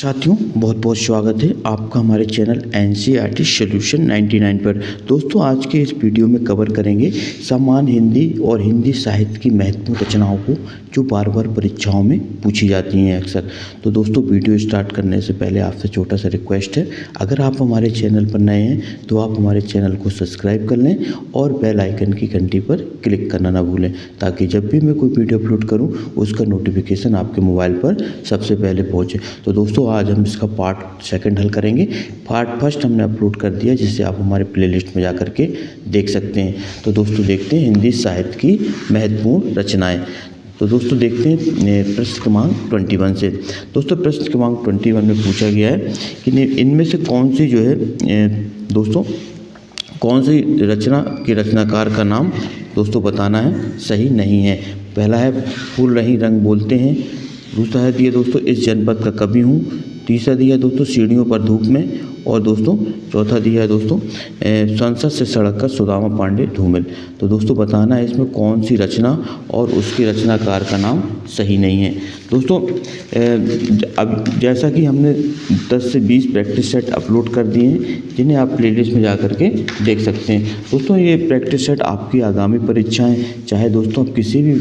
साथियों, बहुत बहुत स्वागत है आपका हमारे चैनल एनसीईआरटी सॉल्यूशन 99 पर। दोस्तों, आज के इस वीडियो में कवर करेंगे सामान्य हिंदी और हिंदी साहित्य की महत्वपूर्ण रचनाओं को जो बार बार परीक्षाओं में पूछी जाती हैं अक्सर। तो दोस्तों, वीडियो स्टार्ट करने से पहले आपसे छोटा सा रिक्वेस्ट है, अगर आप हमारे चैनल पर नए हैं तो आप हमारे चैनल को सब्सक्राइब कर लें और बेल आइकन की घंटी पर क्लिक करना ना भूलें, ताकि जब भी मैं कोई वीडियो अपलोड करूँ उसका नोटिफिकेशन आपके मोबाइल पर सबसे पहले पहुँचे। तो दोस्तों, आज हम इसका पार्ट सेकंड हल करेंगे। पार्ट फर्स्ट हमने अपलोड कर दिया, जिसे आप हमारे प्लेलिस्ट में जा करके देख सकते हैं। तो दोस्तों, देखते हैं हिंदी साहित्य की महत्वपूर्ण रचनाएं। तो दोस्तों, देखते हैं प्रश्न क्रमांक 21 से। दोस्तों, प्रश्न क्रमांक 21 में पूछा गया है कि इनमें से कौन सी जो है दोस्तों कौन सी रचना के रचनाकार का नाम दोस्तों बताना है, सही नहीं है। पहला है फूल नहीं रंग बोलते हैं। दूसरा है दिया दोस्तों इस जनपद का कवि हूँ। तीसरा दिया दोस्तों सीढ़ियों पर धूप में। और दोस्तों चौथा दिया है दोस्तों संसद से सड़क का सुदामा पांडे धूमिल। तो दोस्तों बताना है इसमें कौन सी रचना और उसके रचनाकार का नाम सही नहीं है। दोस्तों, अब जैसा कि हमने 10 से 20 प्रैक्टिस सेट अपलोड कर दिए हैं, जिन्हें आप प्लेलिस्ट में जा करके देख सकते हैं। दोस्तों, ये प्रैक्टिस सेट आपकी आगामी परीक्षाएं, चाहे दोस्तों आप किसी भी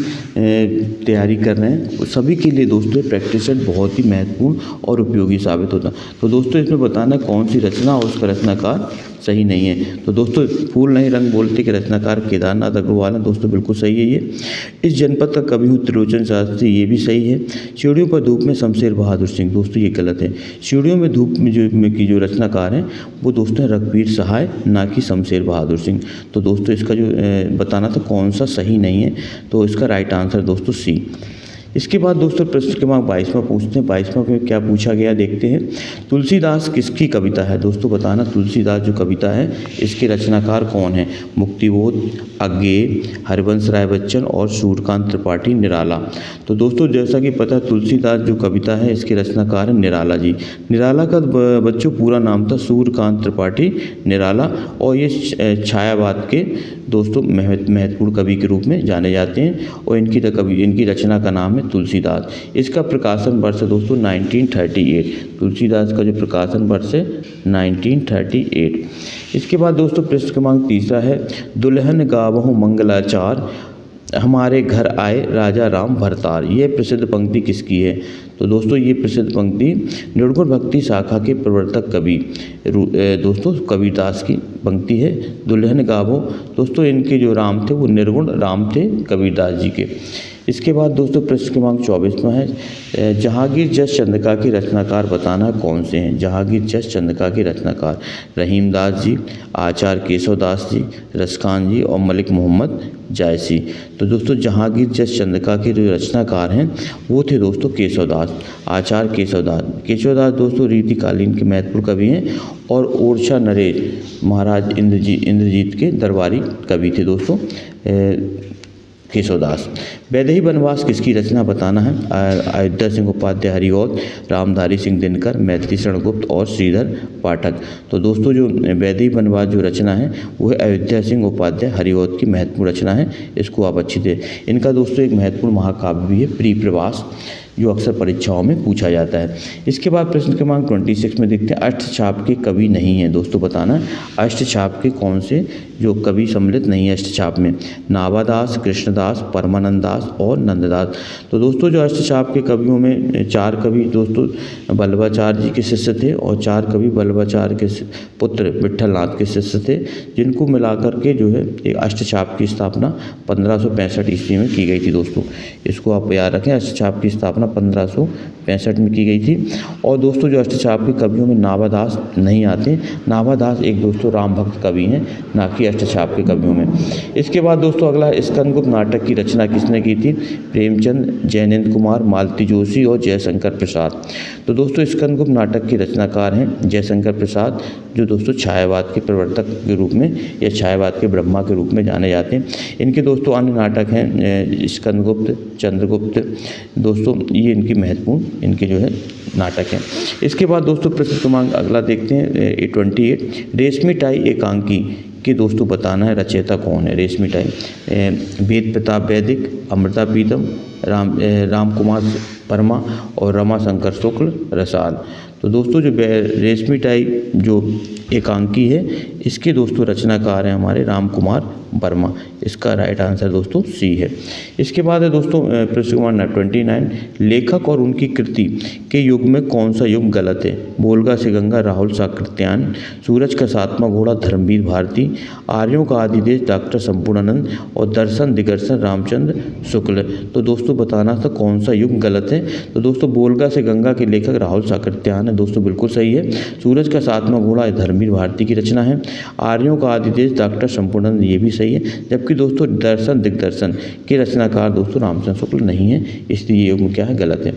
तैयारी कर रहे हैं, सभी के लिए दोस्तों ये प्रैक्टिस सेट बहुत ही महत्वपूर्ण और उपयोगी साबित होता है। तो दोस्तों, इसमें बताना कौन सी रचना और उसका रचनाकार सही नहीं है। तो दोस्तों, फूल नहीं रंग बोलते के रचनाकार केदारनाथ अग्रवाल हैं। दोस्तों बिल्कुल सही है ये। इस जनपद का कवि हूँ त्रिलोचन शास्त्री, ये भी सही है। सीढ़ियों पर धूप में शमशेर बहादुर सिंह, दोस्तों ये गलत है। सीढ़ियों में धूप में जो रचनाकार हैं वो दोस्तों रघुवीर सहाय, ना कि शमशेर बहादुर सिंह। तो दोस्तों इसका जो बताना था कौन सा सही नहीं है, तो इसका राइट आंसर दोस्तों सी। इसके बाद दोस्तों प्रश्न क्रमांक 22वां पूछते हैं। 22वां में क्या पूछा गया देखते हैं। तुलसीदास किसकी कविता है? दोस्तों बताना तुलसीदास जो कविता है इसके रचनाकार कौन है? मुक्तिबोध, अज्ञेय, हरिवंश राय बच्चन और सूर्यकांत त्रिपाठी निराला। तो दोस्तों जैसा कि पता है तुलसीदास जो कविता है इसके रचनाकार है निराला जी। निराला का बच्चों पूरा नाम था सूर्यकांत त्रिपाठी निराला, और ये छायावाद के दोस्तों महत्वपूर्ण कवि के रूप में जाने जाते हैं, और इनकी रचना का नाम है तुलसीदास। इसका प्रकाशन वर्ष है दोस्तों 1938। तुलसीदास का जो प्रकाशन वर्ष है 1938। इसके बाद दोस्तों प्रश्न क्रमांक 3 है। दुल्हन गावहु मंगलाचार, हमारे घर आए राजा राम भरतार। ये प्रसिद्ध पंक्ति किसकी है? तो दोस्तों ये प्रसिद्ध पंक्ति निर्गुण भक्ति शाखा के प्रवर्तक कवि दोस्तों कबीरदास की पंक्ति है। दुल्हन गावो, दोस्तों इनके जो राम थे वो निर्गुण राम थे कबीरदास जी के। इसके बाद दोस्तों प्रश्न क्रमांक 24 में है। जहांगीर जस चंद्रिका के रचनाकार बताना कौन से हैं? जहांगीर जस चंद्रिका के रचनाकार रहीमदास जी, आचार्य केशवदास जी, रसखान जी और मलिक मोहम्मद जायसी। तो दोस्तों जहांगीर जस चंद्रिका के जो रचनाकार हैं वो थे दोस्तों केशवदास, आचार्य केशवदास। केशवदास दोस्तों रीतिकालीन के महत्वपूर्ण कवि हैं, और ओरछा नरेश महाराज इंद्रजीत के दरबारी कवि थे दोस्तों केशवदास। वैदेही वनवास किसकी रचना बताना है? अयोध्या सिंह उपाध्याय हरिऔध, रामधारी सिंह दिनकर, मैथिली शरण गुप्त और श्रीधर पाठक। तो दोस्तों जो वैदेही वनवास जो रचना है वो है अयोध्या सिंह उपाध्याय हरिऔध की महत्वपूर्ण रचना है। इसको आप अच्छी से, इनका दोस्तों एक महत्वपूर्ण महाकाव्य भी है प्रिय प्रवास, जो अक्सर परीक्षाओं में पूछा जाता है। इसके बाद प्रश्न क्रमांक 26 में देखते हैं। अष्टछाप के कवि नहीं है, दोस्तों बताना अष्टछाप के कौन से जो कवि सम्मिलित नहीं है अष्टछाप में? नाभादास, कृष्णदास, परमानंद दास और नंददास। तो दोस्तों जो अष्टछाप के कवियों में 4 कवि दोस्तों वल्लभाचार्य जी के शिष्य थे, और 4 कवि वल्लभाचार्य के पुत्र विट्ठलनाथ के शिष्य थे, जिनको मिलाकर के जो है एक अष्टछाप की स्थापना 1565 ईस्वी में की गई थी। दोस्तों इसको आप याद रखें, अष्टछाप की स्थापना 1565 में की गई थी। और दोस्तों जो अष्टछाप के कवियों में नाभादास नहीं आते। नाभादास एक दोस्तों राम भक्त कवि हैं, ना कि अष्टछाप के कवियों में। इसके बाद दोस्तों अगला स्कंदगुप्त नाटक की रचना किसने की थी? प्रेमचंद, जयनेंद्र कुमार, मालती जोशी और जयशंकर प्रसाद। तो दोस्तों स्कंदगुप्त नाटक के रचनाकार हैं जयशंकर प्रसाद, जो दोस्तों छायावाद के प्रवर्तक के रूप में या छायावाद के ब्रह्मा के रूप में जाने जाते हैं। इनके दोस्तों अन्य नाटक हैं स्कंदगुप्त, चंद्रगुप्त। दोस्तों ये इनकी महत्वपूर्ण इनके जो है नाटक हैं। इसके बाद दोस्तों प्रश्न क्रमांक अगला देखते हैं 28। रेशमी टाई एकांकी कि दोस्तों बताना है रचयिता कौन है। रेशमी टाई वेद प्रताप वैदिक, अमृता प्रीतम, राम कुमार वर्मा और रमाशंकर शुक्ल रसाल। तो दोस्तों जो रेशमी टाई जो एकांकी है, इसके दोस्तों रचनाकार हैं हमारे राम कुमार वर्मा। इसका राइट आंसर दोस्तों सी है। इसके बाद है दोस्तों प्रश्न नंबर 29, लेखक और उनकी कृति के युग में कौन सा युग गलत है? बोलगा से गंगा, राहुल साकृत्यायन, सूरज का सातवां घोड़ा धर्मवीर भारती, आर्यों का आदि देश डॉक्टर संपूर्णानंद और दर्शन दिगर्शन रामचंद्र शुक्ल। तो दोस्तों बताना था कौन सा युग गलत है। तो दोस्तों बोलगा से गंगा के लेखक राहुल साकृत्यायन है, दोस्तों बिल्कुल सही है। सूरज का सातवां घोड़ा धर्मवीर भारती की रचना है। आर्यों का आदि देश डॉक्टर संपूर्णानंद, ये भी सही है। जबकि दोस्तों दर्शन दिग्दर्शन के रचनाकार दोस्तों रामचंद्र शुक्ल नहीं है, इसलिए ये युग क्या है? गलत है।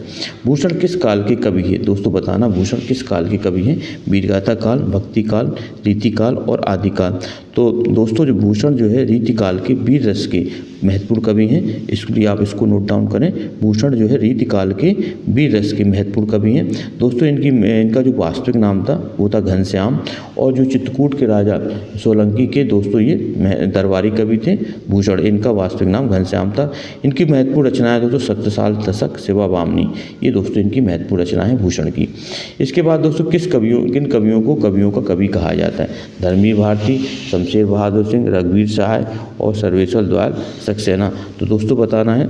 भूषण किस काल के कवि है? दोस्तों बताना भूषण किस काल के कवि हैं? वीरगाथा काल, भक्ति काल, रीति काल और आदि काल। तो दोस्तों जो भूषण जो है रीति काल के वीर रस के महत्वपूर्ण कवि हैं, इसलिए आप इसको नोट डाउन करें। भूषण जो है रीति काल के वीर रस के महत्वपूर्ण कवि हैं। दोस्तों इनका जो वास्तविक नाम था वो था घनश्याम, और जो चित्रकूट के राजा सोलंकी के दोस्तों ये दरबारी कवि थे भूषण, इनका वास्तविक नाम घनश्याम था। इनकी महत्वपूर्ण रचनाएं दोस्तों सत्यसाल दशक, शिवा वामनी, ये दोस्तों इनकी महत्वपूर्ण रचनाएं हैं भूषण की। इसके बाद दोस्तों किन कवियों को कवियों का कवि कहा जाता है? धर्मवीर भारती, शमशेर बहादुर सिंह, रघुवीर सहाय और सर्वेश्वर दयाल सक्सेना। तो दोस्तों बताना है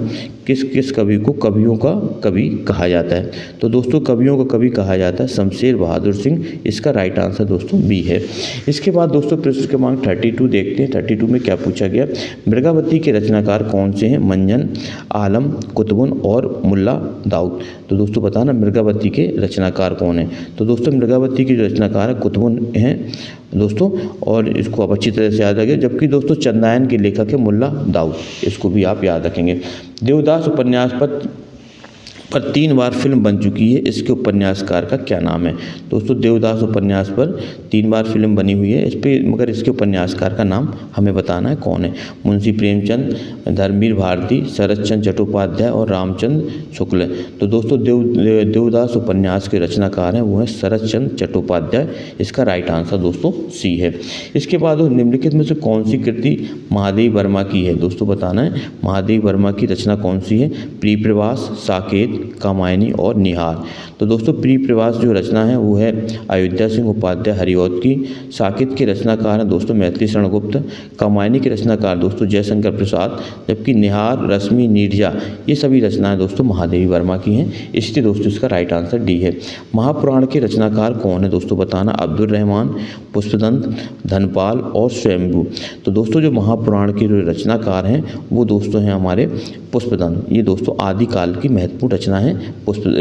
किस किस कवि को कवियों का कवि कहा जाता है? तो दोस्तों कवियों का कवि कहा जाता है शमशेर बहादुर सिंह, इसका राइट आंसर दोस्तों बी है। इसके बाद दोस्तों प्रश्न क्रमांक 32 देखते हैं। 32 में क्या पूछा गया? मृगावती के रचनाकार कौन से हैं? मंजन, आलम, कुतुबुन और मुल्ला दाऊद। तो दोस्तों बताना मृगावती के रचनाकार कौन है? तो दोस्तों मृगावती के जो रचनाकार है कुतुबुन हैं दोस्तों, और इसको आप अच्छी तरह से याद रखें। जबकि दोस्तों चंदायन के लेखक है मुल्ला दाऊद, इसको भी आप याद रखेंगे। देवदास उपन्यास पर 3 बार फिल्म बन चुकी है, इसके उपन्यासकार का क्या नाम है? दोस्तों देवदास उपन्यास पर 3 बार फिल्म बनी हुई है, इस पर मगर इसके उपन्यासकार का नाम हमें बताना है कौन है? मुंशी प्रेमचंद, धर्मवीर भारती, शरद चंद्र चट्टोपाध्याय और रामचंद्र शुक्ल। तो दोस्तों देवदास उपन्यास के रचनाकार हैं वो हैं शरद चंद्र चट्टोपाध्याय, इसका राइट आंसर दोस्तों सी है। इसके बाद निम्नलिखित में से कौन सी कृति महादेवी वर्मा की है? दोस्तों बताना है महादेवी वर्मा की रचना कौन सी है? प्रियप्रवास, साकेत, कामायनी और निहार। तो दोस्तों प्रियप्रवास जो रचना है वो है अयोध्या सिंह उपाध्याय हरिऔध की। साकेत के रचनाकार हैं दोस्तों मैथिली शरण गुप्त। कामायनी के रचनाकार दोस्तों जयशंकर प्रसाद। जबकि निहार, रश्मि, नीरजा, ये सभी रचनाएं दोस्तों महादेवी वर्मा की हैं, इसलिए दोस्तों इसका राइट आंसर डी है। महापुराण के रचनाकार कौन है? दोस्तों बताना अब्दुल रहमान, पुष्पदंत, धनपाल और स्वयंभू। तो दोस्तों जो महापुराण के जो रचनाकार हैं वो दोस्तों हैं हमारे पुष्पदंत। ये दोस्तों आदिकाल की महत्वपूर्ण रचना है।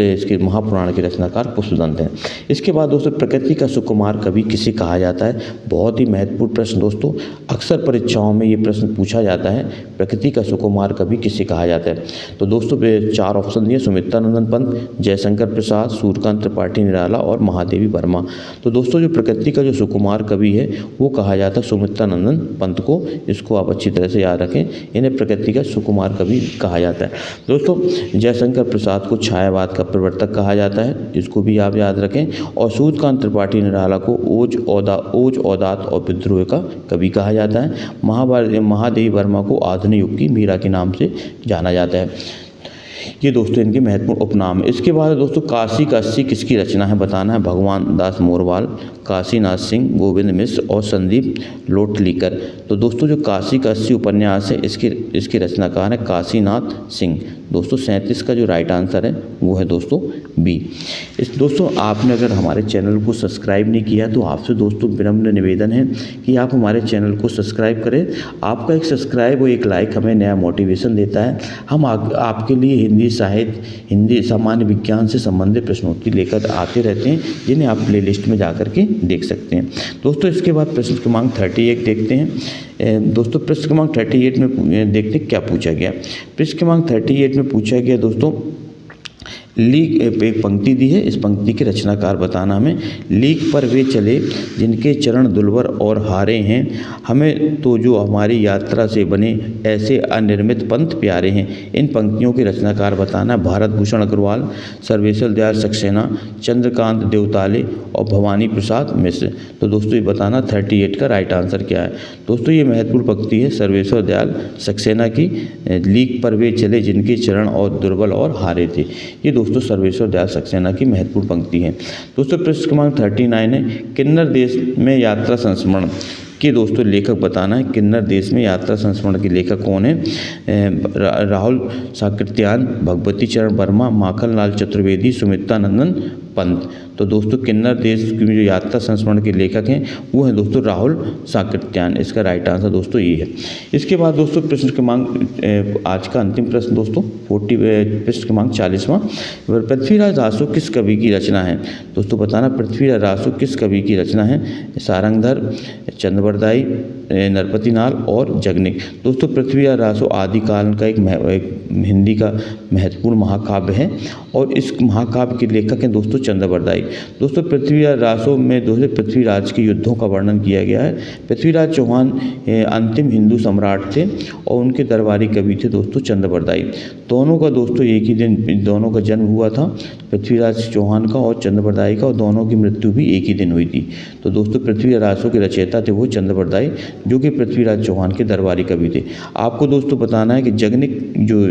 इसके महापुराण के रचनाकार पुष्पदंत हैं। इसके बाद दोस्तों प्रकृति का सुकुमार कवि किसे कहा जाता है? बहुत ही महत्वपूर्ण प्रश्न दोस्तों, अक्सर परीक्षाओं में ये प्रश्न पूछा जाता है, प्रकृति का सुकुमार कवि किसे कहा जाता है? तो दोस्तों 4 ऑप्शन दिए, सुमित्रानंदन पंत, जयशंकर प्रसाद, सूर्यकांत त्रिपाठी निराला और महादेवी वर्मा। तो दोस्तों जो प्रकृति का जो सुकुमार कवि है वो कहा जाता है सुमित्रानंदन पंत को, इसको आप अच्छी तरह से याद रखें, इन्हें प्रकृति का सुकुमार कवि कहा जाता है। दोस्तों जयशंकर प्रसाद को छायावाद का प्रवर्तक कहा जाता है, इसको भी आप याद रखें। और सूर्यकांत त्रिपाठी निराला को ओज औदात और विद्रोह का कवि कहा जाता है। महादेवी वर्मा को आधुनिक युग की मीरा के नाम से जाना जाता है। ये दोस्तों इनके महत्वपूर्ण उपनाम है। इसके बाद दोस्तों काशी का अस्सी किसकी रचना है? बताना है भगवान दास मोरवाल, काशीनाथ सिंह, गोविंद मिश्र और संदीप लोटलीकर। तो दोस्तों जो काशी का अस्सी उपन्यास है इसके रचनाकार है काशीनाथ सिंह। दोस्तों 37 का जो राइट आंसर है वो है दोस्तों बी। दोस्तों आपने अगर हमारे चैनल को सब्सक्राइब नहीं किया तो आपसे दोस्तों विनम्र निवेदन है कि आप हमारे चैनल को सब्सक्राइब करें। आपका एक सब्सक्राइब और एक लाइक हमें नया मोटिवेशन देता है। हम आपके लिए हिंदी साहित्य, हिंदी सामान्य विज्ञान से संबंधित प्रश्नोत्तरी लेकर आते रहते हैं, जिन्हें आप प्ले लिस्ट में जा करके देख सकते हैं। दोस्तों इसके बाद प्रश्न क्रमांक 31 देखते हैं। दोस्तों प्रश्न क्रमांक 38 में देखते क्या पूछा गया। प्रश्न क्रमांक 38 में पूछा गया दोस्तों लीक, एक पंक्ति दी है, इस पंक्ति के रचनाकार बताना हमें। लीक पर वे चले जिनके चरण दुर्लभ और हारे हैं, हमें तो जो हमारी यात्रा से बने ऐसे अनिर्मित पंथ प्यारे हैं। इन पंक्तियों के रचनाकार बताना भारत भूषण अग्रवाल, सर्वेश्वर दयाल सक्सेना, चंद्रकांत देवताले और भवानी प्रसाद मिश्र। तो दोस्तों ये बताना 38 का राइट आंसर क्या है। दोस्तों ये महत्वपूर्ण पंक्ति है सर्वेश्वर दयाल सक्सेना की, लीक पर वे चले जिनके चरण और दुर्बल और हारे थे। ये दोस्तों सर्वेश्वर दयाल सक्सेना की महत्वपूर्ण पंक्ति है। दोस्तों प्रश्न क्रमांक 39 है, किन्नर देश में यात्रा संस्मरण के दोस्तों लेखक बताना है। किन्नर देश में यात्रा संस्मरण के लेखक कौन है? राहुल साकृत्यायन, भगवती चरण वर्मा, माखन लाल चतुर्वेदी, सुमित्रा नंदन पंत। तो दोस्तों किन्नर देश की जो यात्रा संस्मरण के लेखक हैं वो हैं दोस्तों राहुल साकृत्यायन। इसका राइट आंसर दोस्तों ये है। इसके बाद दोस्तों प्रश्न क्रमांक आज का अंतिम प्रश्न दोस्तों प्रश्न क्रमांक 40वां, पृथ्वीराज रासो किस कवि की रचना है? दोस्तों बताना पृथ्वीराज रासो किस कवि की रचना है? सारंगधर, चंद्रबरदाई, नरपतिनाल और जगनिक। दोस्तों पृथ्वीराज रासो आदिकाल का एक हिंदी का महत्वपूर्ण महाकाव्य है और इस महाकाव्य के लेखक हैं दोस्तों चंद्रबरदाई। दोस्तों पृथ्वीराज रासो में दोस्तों पृथ्वीराज के युद्धों का वर्णन किया गया है। पृथ्वीराज चौहान अंतिम हिंदू सम्राट थे और उनके दरबारी कवि थे दोस्तों चंद्रबरदाई। दोनों का दोस्तों एक ही दिन दोनों का जन्म हुआ था, पृथ्वीराज चौहान का और चंद्रबरदाई का, और दोनों की मृत्यु भी एक ही दिन हुई थी। तो दोस्तों पृथ्वीराज रासो के रचयिता थे वो चंद्रबरदाई, जो कि पृथ्वीराज चौहान के दरबारी कवि थे। आपको दोस्तों बताना है कि जगनिक जो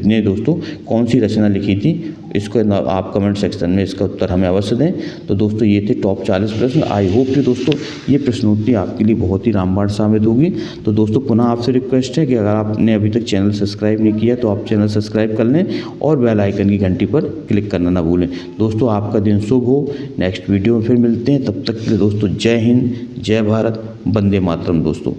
ने दोस्तों कौन सी रचना लिखी थी, इसको आप कमेंट सेक्शन में इसका उत्तर हमें अवश्य दें। तो दोस्तों ये थे टॉप 40 प्रश्न। आई होप कि दोस्तों ये प्रश्नोत्तरी आपके लिए बहुत ही रामबाण साबित होगी। तो दोस्तों पुनः आपसे रिक्वेस्ट है कि अगर आपने अभी तक चैनल सब्सक्राइब नहीं किया तो आप चैनल सब्सक्राइब कर लें और बेल आइकन की घंटी पर क्लिक करना ना भूलें। दोस्तों आपका दिन शुभ हो। नेक्स्ट वीडियो में फिर मिलते हैं, तब तक के लिए दोस्तों जय हिंद, जय भारत, वंदे मातरम दोस्तों।